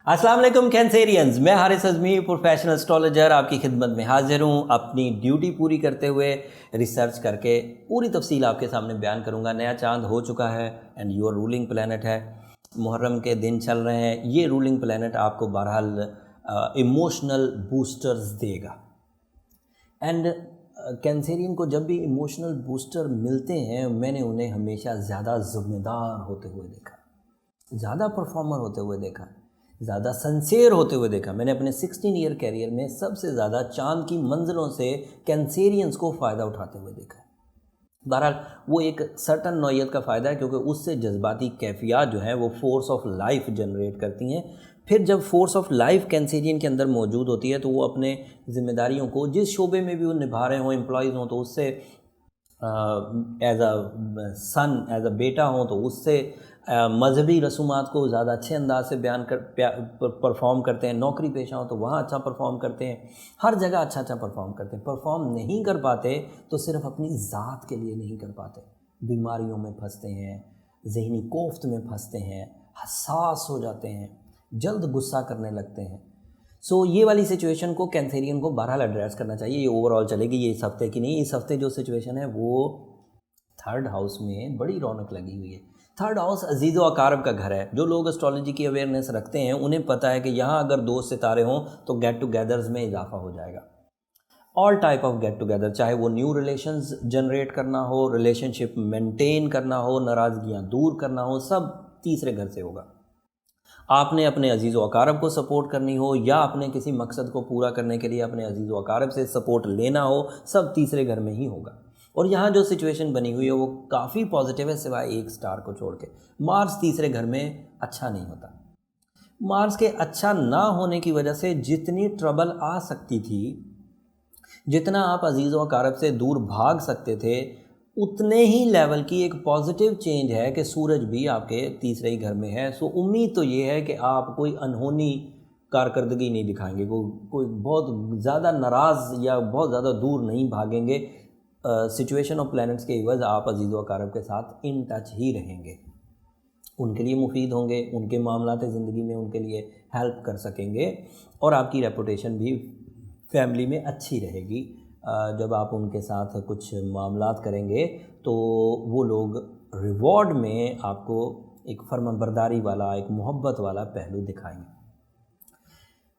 अस्सलाम वालेकुम कैंसेरियंस, मैं हारिस अज़मी प्रोफेशनल एस्ट्रोलॉजर आपकी खिदमत में हाजिर हूँ। अपनी ड्यूटी पूरी करते हुए रिसर्च करके पूरी तफसील आपके सामने बयान करूँगा। नया चांद हो चुका है एंड योर रूलिंग प्लैनेट है। मुहर्रम के दिन चल रहे हैं। ये रूलिंग प्लैनेट आपको बहरहाल इमोशनल बूस्टर्स देगा। एंड कैंसेरियन को जब भी इमोशनल बूस्टर मिलते हैं, मैंने उन्हें हमेशा ज़्यादा ज़िम्मेदार होते हुए देखा, ज़्यादा परफॉर्मर होते हुए देखा, ज़्यादा सिंसियर होते हुए देखा। मैंने अपने 16 ईयर कैरियर में सबसे ज़्यादा चांद की मंजिलों से कैंसेरियंस को फ़ायदा उठाते हुए देखा। बहरहाल वो एक सर्टन नौइयत का फ़ायदा है, क्योंकि उससे जज्बाती कैफियत जो है वो फोर्स ऑफ लाइफ जनरेट करती हैं। फिर जब फोर्स ऑफ लाइफ कैंसेरियन के अंदर मौजूद होती है तो वो अपने ज़िम्मेदारियों को जिस शोबे में भी वो निभा रहे हों, एम्प्लॉयज़ हों तो उससे as a sun, as a बेटा हों तो उससे मजहबी रसूमात को ज़्यादा अच्छे अंदाज से बयान कर परफॉर्म करते हैं। नौकरी पेशा हो तो वहाँ अच्छा परफॉर्म करते हैं। हर जगह अच्छा परफॉर्म करते हैं। परफॉर्म नहीं कर पाते तो सिर्फ अपनी ज़ात के लिए नहीं कर पाते, बीमारियों में फंसते हैं, ज़हनी कोफ्त में फंसते हैं, हसास हो जाते हैं, जल्द गुस्सा करने लगते हैं। सो ये वाली सिचुएशन को कैंसेरियन को बहरहाल एड्रेस करना चाहिए। ये ओवरऑल चलेगी, ये इस हफ्ते की नहीं। इस हफ्ते जो सिचुएशन है वो थर्ड हाउस में बड़ी रौनक लगी हुई है। थर्ड हाउस अजीज़ व अकारब का घर है। जो लोग एस्ट्रोलॉजी की अवेयरनेस रखते हैं उन्हें पता है कि यहाँ अगर 2 सितारे हों तो गेट टुगेदर्स में इजाफा हो जाएगा। All type of get together, चाहे वो न्यू रिलेशंस जनरेट करना हो, रिलेशनशिप मेंटेन करना हो, नाराज़गियाँ दूर करना हो, सब तीसरे घर से होगा। आपने अपने अजीज़ व अकारब को सपोर्ट करनी हो या अपने किसी मकसद को पूरा करने के लिए अपने अजीज़ व अकारब से सपोर्ट लेना हो, सब तीसरे घर में ही होगा। और यहाँ जो सिचुएशन बनी हुई है वो काफ़ी पॉजिटिव है, सिवाय एक स्टार को छोड़ के। मार्स तीसरे घर में अच्छा नहीं होता। मार्स के अच्छा ना होने की वजह से जितनी ट्रबल आ सकती थी, जितना आप अजीज़ व अकारब से दूर भाग सकते थे, उतने ही लेवल की एक पॉजिटिव चेंज है कि सूरज भी आपके तीसरे ही घर में है। सो उम्मीद तो ये है कि आप कोई अनहोनी कारकर्दगी नहीं दिखाएंगे, कोई बहुत ज़्यादा नाराज़ या बहुत ज़्यादा दूर नहीं भागेंगे। सिचुएशन ऑफ प्लैनेट्स के इवज़ आप अजीज़ व अकारब के साथ इन टच ही रहेंगे, उनके लिए मुफीद होंगे, उनके मामलात ज़िंदगी में उनके लिए हेल्प कर सकेंगे और आपकी रेपुटेशन भी फैमिली में अच्छी रहेगी। जब आप उनके साथ कुछ मामलात करेंगे तो वो लोग रिवॉर्ड में आपको एक फर्माबरदारी वाला, एक मोहब्बत वाला पहलू दिखाएंगे।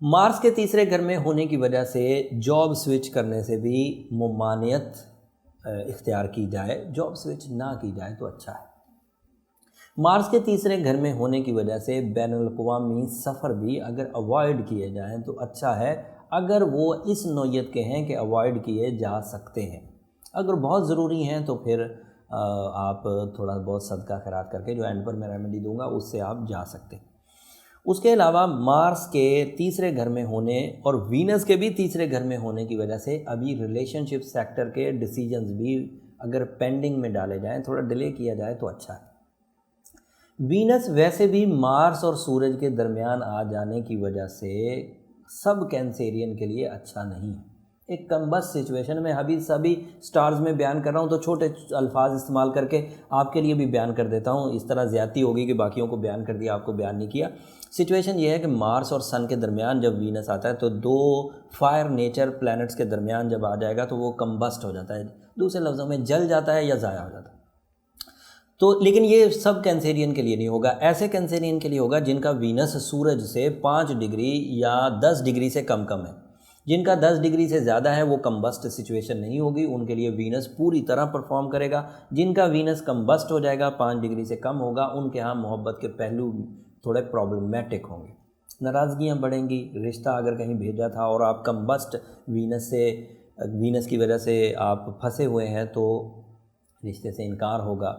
मार्स के तीसरे घर में होने की वजह से जॉब स्विच करने से भी मुमानियत इख्तियार की जाए, जॉब स्विच ना की जाए तो अच्छा है। मार्स के तीसरे घर में होने की वजह से बैनुल-अक़वामी सफ़र भी अगर अवॉइड किए जाएं तो अच्छा है, अगर वो इस नौइयत के हैं कि अवॉइड किए जा सकते हैं। अगर बहुत ज़रूरी हैं तो फिर आप थोड़ा बहुत सदका खैरात करके, जो एंड पर मैं रेमेडी दूंगा, उससे आप जा सकते हैं। उसके अलावा मार्स के तीसरे घर में होने और वीनस के भी तीसरे घर में होने की वजह से अभी रिलेशनशिप सेक्टर के डिसीजंस भी अगर पेंडिंग में डाले जाएं, थोड़ा डिले किया जाए तो अच्छा है। वीनस वैसे भी मार्स और सूरज के दरमियान आ जाने की वजह से सब कैंसेरियन के लिए अच्छा नहीं है। एक कमबस सिचुएशन में अभी सभी स्टार्स में बयान कर रहा हूँ तो छोटे अल्फाज इस्तेमाल करके आपके लिए भी बयान कर देता हूँ। इस तरह ज़्यादती होगी कि बाकियों को बयान कर दिया, आपको बयान नहीं किया। सिचुएशन ये है कि मार्स और सन के दरमियान जब वीनस आता है तो 2 फायर नेचर प्लैनेट्स के दरमियान जब आ जाएगा तो वो कम्बस्ट हो जाता है, दूसरे लफ्ज़ों में जल जाता है या ज़ाया हो जाता है। तो लेकिन ये सब कैंसेरियन के लिए नहीं होगा। ऐसे कैंसेरियन के लिए होगा जिनका वीनस सूरज से 5 डिग्री या 10 डिग्री से कम है। जिनका 10 डिग्री से ज़्यादा है वो कम्बस्ट सिचुएशन नहीं होगी, उनके लिए वीनस पूरी तरह परफॉर्म करेगा। जिनका वीनस कम्बस्ट हो जाएगा, 5 डिग्री से कम होगा, उनके यहाँ मोहब्बत के पहलू थोड़े प्रॉब्लमेटिक होंगे, नाराज़गियाँ बढ़ेंगी। रिश्ता अगर कहीं भेजा था और आप कम्बस्ट वीनस की वजह से आप फंसे हुए हैं तो रिश्ते से इनकार होगा।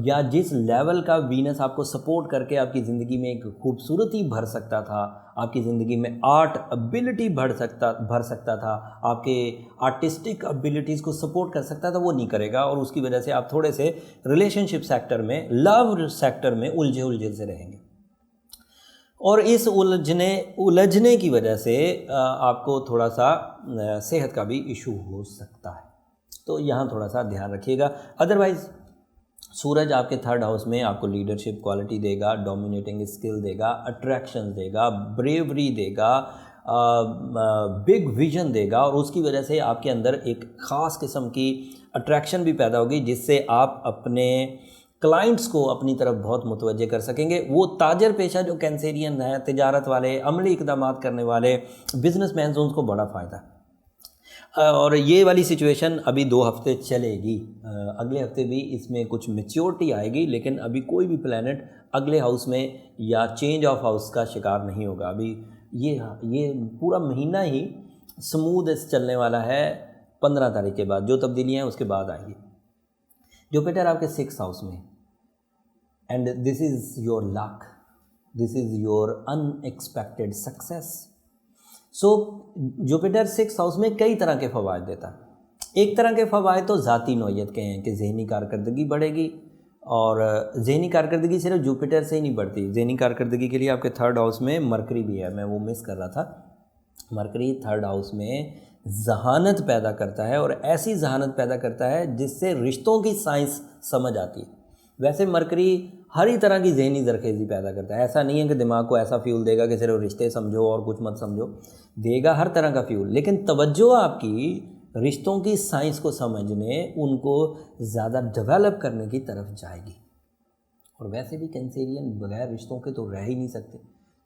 या जिस लेवल का वीनस आपको सपोर्ट करके आपकी ज़िंदगी में एक खूबसूरती भर सकता था, आपकी ज़िंदगी में आर्ट एबिलिटी भर सकता था, आपके आर्टिस्टिक एबिलिटीज़ को सपोर्ट कर सकता था, वो नहीं करेगा और उसकी वजह से आप थोड़े से रिलेशनशिप सेक्टर में, लव सेक्टर में उलझे से रहेंगे। और इस उलझने की वजह से आपको थोड़ा सा सेहत का भी इशू हो सकता है, तो यहाँ थोड़ा सा ध्यान रखिएगा। अदरवाइज़ सूरज आपके थर्ड हाउस में आपको लीडरशिप क्वालिटी देगा, डोमिनेटिंग स्किल देगा, अट्रैक्शन देगा, ब्रेवरी देगा, बिग विजन देगा, और उसकी वजह से आपके अंदर एक ख़ास किस्म की अट्रैक्शन भी पैदा होगी जिससे आप अपने क्लाइंट्स को अपनी तरफ बहुत मुतवज्जे कर सकेंगे। वो ताजर पेशा जो कैंसेरियन है, तिजारत वाले, अमली इक़दाम करने वाले बिजनेसमैन, उनको बड़ा फ़ायदा है। और ये वाली सिचुएशन अभी 2 हफ्ते चलेगी। अगले हफ्ते भी इसमें कुछ मैच्योरिटी आएगी, लेकिन अभी कोई भी प्लैनेट अगले हाउस में या चेंज ऑफ हाउस का शिकार नहीं होगा। अभी ये पूरा महीना ही स्मूथ चलने वाला है। 15 तारीख के बाद जो तब्दीलियाँ हैं उसके बाद आएगी। जुपिटर आपके 6th हाउस में, and this is your luck, this is your unexpected success. So Jupiter 6th house में कई तरह के फ़वाइद देता है। एक तरह के फ़वाइद तो ज़ाती नौइयत के हैं कि जहनी कारकर्दगी बढ़ेगी, और जहनी कारकर्दगी सिर्फ जुपिटर से ही नहीं बढ़ती। जहनी कारकर्दगी के लिए आपके 3rd हाउस में मरकरी भी है, मैं वो मिस कर रहा था। मरकरी 3rd हाउस में जहानत पैदा करता है, और ऐसी जहानत पैदा करता है जिससे रिश्तों की साइंस समझ आती है। वैसे मरकरी हर ही तरह की जहनी जरखेज़ी पैदा करता है। ऐसा नहीं है कि दिमाग को ऐसा फ्यूल देगा कि सिर्फ रिश्ते समझो और कुछ मत समझो, देगा हर तरह का फ्यूल, लेकिन तवज्जो आपकी रिश्तों की साइंस को समझने, उनको ज़्यादा डेवलप करने की तरफ जाएगी। और वैसे भी कैंसेरियन बगैर रिश्तों के तो रह ही नहीं सकते।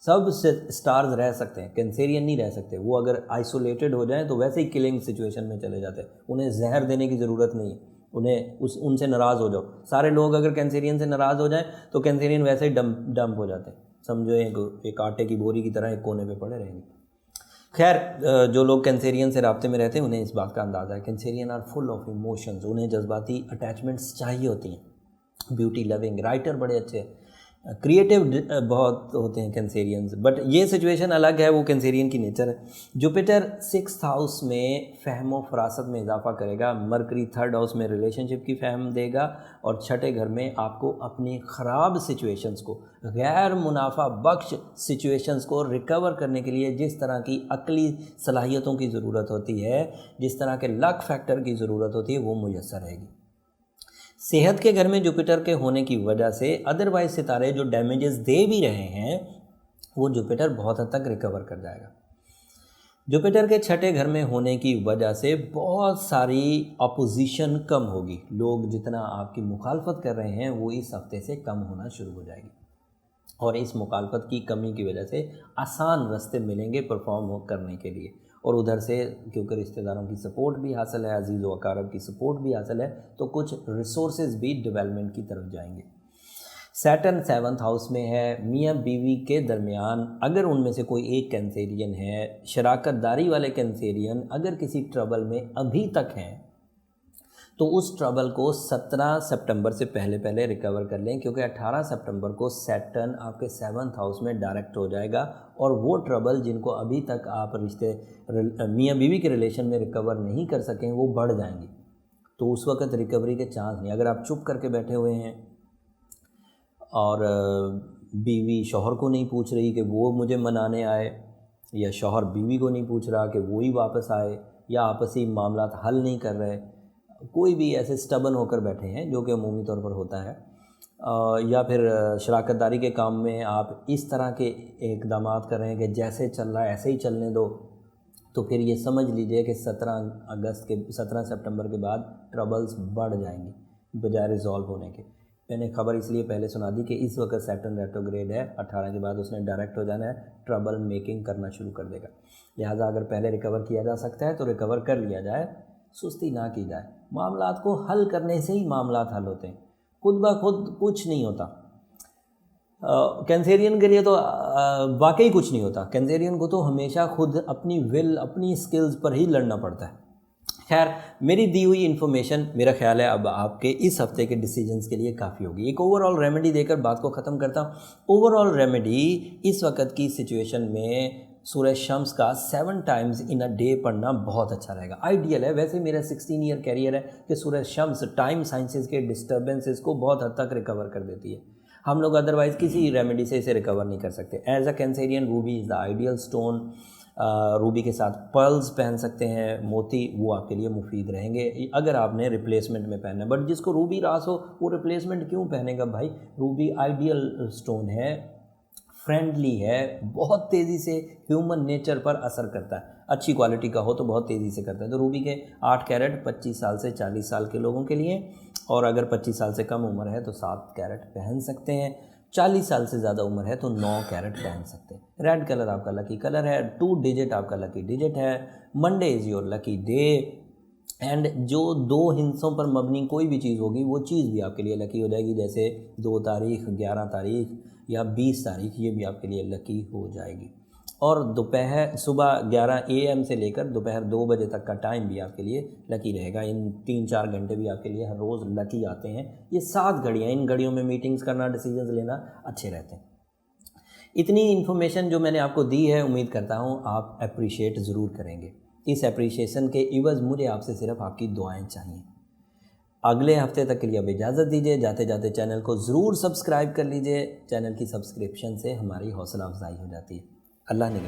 सब स्टार्स रह सकते हैं, कैंसेरियन नहीं रह सकते। वो अगर आइसोलेटेड हो जाएं तो वैसे ही किलिंग सिचुएशन में चले जाते हैं। उन्हें जहर देने की ज़रूरत नहीं है, उन्हें उनसे नाराज़ हो जाओ। सारे लोग अगर कैंसेरियन से नाराज़ हो जाएं तो कैंसेरियन वैसे ही डंप हो जाते हैं। समझो एक आटे की बोरी की तरह एक कोने पे पड़े रहेंगे। खैर, जो लोग कैंसेरियन से राब्ते में रहते हैं उन्हें इस बात का अंदाज़ा है। Cancerian are full of emotions, उन्हें जज्बाती अटैचमेंट्स चाहिए होती हैं। ब्यूटी लविंग, राइटर बड़े अच्छे, क्रिएटिव बहुत होते हैं कैंसेरियंस। बट ये सिचुएशन अलग है, वो कैंसेरियन की नेचर है। जुपिटर 6th हाउस में फ़हम व फरासत में इजाफा करेगा, मरकरी 3rd हाउस में रिलेशनशिप की फ़हम देगा, और छठे घर में आपको अपनी ख़राब सिचुएशंस को, गैर मुनाफा बख्श सिचुएशंस को रिकवर करने के लिए जिस तरह की अक्ली सलाहियतों की ज़रूरत होती है, जिस तरह के लक फैक्टर की ज़रूरत होती है, वो मुयस्सर रहेगी। सेहत के घर में जुपिटर के होने की वजह से अदरवाइज सितारे जो डैमेजेस दे भी रहे हैं वो जुपिटर बहुत हद तक रिकवर कर जाएगा। जुपिटर के छठे घर में होने की वजह से बहुत सारी अपोजिशन कम होगी। लोग जितना आपकी मुखालफत कर रहे हैं वो इस हफ्ते से कम होना शुरू हो जाएगी, और इस मुखालफत की कमी की वजह से आसान रास्ते मिलेंगे परफॉर्म करने के लिए। और उधर से क्योंकि रिश्तेदारों की सपोर्ट भी हासिल है, अजीज़ व अकारब की सपोर्ट भी हासिल है, तो कुछ रिसोर्सेज भी डेवलपमेंट की तरफ जाएंगे। सैटर्न 7th हाउस में है। मियाँ बीवी के दरमियान अगर उनमें से कोई एक कैंसेरियन है, शराकतदारी वाले कैंसेरियन अगर किसी ट्रबल में अभी तक हैं, तो उस ट्रबल को 17 सितंबर से पहले रिकवर कर लें, क्योंकि 18 सितंबर को सैटर्न आपके 7th हाउस में डायरेक्ट हो जाएगा, और वो ट्रबल जिनको अभी तक आप रिश्ते मियाँ बीवी के रिलेशन में रिकवर नहीं कर सकें वो बढ़ जाएंगे। तो उस वक्त रिकवरी के चांस नहीं। अगर आप चुप करके बैठे हुए हैं और बीवी शौहर को नहीं पूछ रही कि वो मुझे मनाने आए, या शौहर बीवी को नहीं पूछ रहा कि वो ही वापस आए, या आपसी मामला हल नहीं कर रहे, कोई भी ऐसे स्टबन होकर बैठे हैं जो कि अमूमी तौर पर होता है, या फिर शराकतदारी के काम में आप इस तरह के इक़दाम कर रहे हैं कि जैसे चल रहा है ऐसे ही चलने दो, तो फिर ये समझ लीजिए कि 17 सितंबर के बाद ट्रबल्स बढ़ जाएंगी बजाय रिजॉल्व होने के। मैंने खबर इसलिए पहले सुना दी कि इस वक्त सैटर्न रेट्रोग्रेड है, 18 के बाद उसने डायरेक्ट हो जाना है, ट्रबल मेकिंग करना शुरू कर देगा। लिहाजा अगर पहले रिकवर किया जा सकता है तो रिकवर कर लिया जाए, सुस्ती ना की जाए। मामलात को हल करने से ही मामलात हल होते हैं, खुद ब खुद कुछ नहीं होता। कैंसेरियन के लिए तो वाकई कुछ नहीं होता। कैंसेरियन को तो हमेशा खुद अपनी विल, अपनी स्किल्स पर ही लड़ना पड़ता है। खैर, मेरी दी हुई इन्फॉर्मेशन मेरा ख्याल है अब आपके इस हफ्ते के डिसीजंस के लिए काफ़ी होगी। एक ओवरऑल रेमेडी देकर बात को ख़त्म करता हूँ। ओवरऑल रेमेडी इस वक्त की सिचुएशन में सूरज शम्स का 7 टाइम्स इन अ डे पढ़ना बहुत अच्छा रहेगा, आइडियल है। वैसे मेरा 16 ईयर कैरियर है कि सूरज शम्स टाइम साइंसेस के डिस्टर्बेंसेस को बहुत हद तक रिकवर कर देती है। हम लोग अदरवाइज़ किसी रेमेडी से इसे रिकवर नहीं कर सकते। As a Cancerian ruby is the ideal stone. Ruby के साथ पर्ल्स पहन सकते हैं, मोती, वो आपके लिए मुफीद रहेंगे अगर आपने रिप्लेसमेंट में पहनना है। बट जिसको रूबी रास हो वो रिप्लेसमेंट क्यों पहनेगा भाई? रूबी आइडियल स्टोन है, फ्रेंडली है, बहुत तेज़ी से ह्यूमन नेचर पर असर करता है। अच्छी क्वालिटी का हो तो बहुत तेज़ी से करता है। तो रूबी के 8 कैरेट 25 साल से 40 साल के लोगों के लिए, और अगर 25 साल से कम उम्र है तो 7 कैरेट पहन सकते हैं। 40 साल से ज़्यादा उम्र है तो 9 कैरेट पहन सकते हैं। रेड कलर आपका लकी कलर है, 2 डिजिट आपका लकी डिजिट है। Monday is your lucky day, and जो 2 हिस्सों पर मबनी कोई भी चीज़ होगी वो चीज़ भी आपके लिए लकी हो जाएगी, जैसे 2 तारीख, 11 तारीख या 20 तारीख, ये भी आपके लिए लकी हो जाएगी। और सुबह 11 AM से लेकर दोपहर 2 बजे तक का टाइम भी आपके लिए लकी रहेगा। इन 3-4 घंटे भी आपके लिए हर रोज़ लकी आते हैं। ये 7 घड़ियाँ, इन घड़ियों में मीटिंग्स करना, डिसीजंस लेना अच्छे रहते हैं। इतनी इन्फॉर्मेशन जो मैंने आपको दी है, उम्मीद करता हूँ आप अप्रिशिएट ज़रूर करेंगे। इस अप्रिशिएशन के इवज़ मुझे आपसे सिर्फ आपकी दुआएं चाहिए। अगले हफ्ते तक के लिए अब इजाज़त दीजिए। जाते जाते चैनल को ज़रूर सब्सक्राइब कर लीजिए। चैनल की सब्सक्रिप्शन से हमारी हौसला अफजाई हो जाती है। अल्लाह ने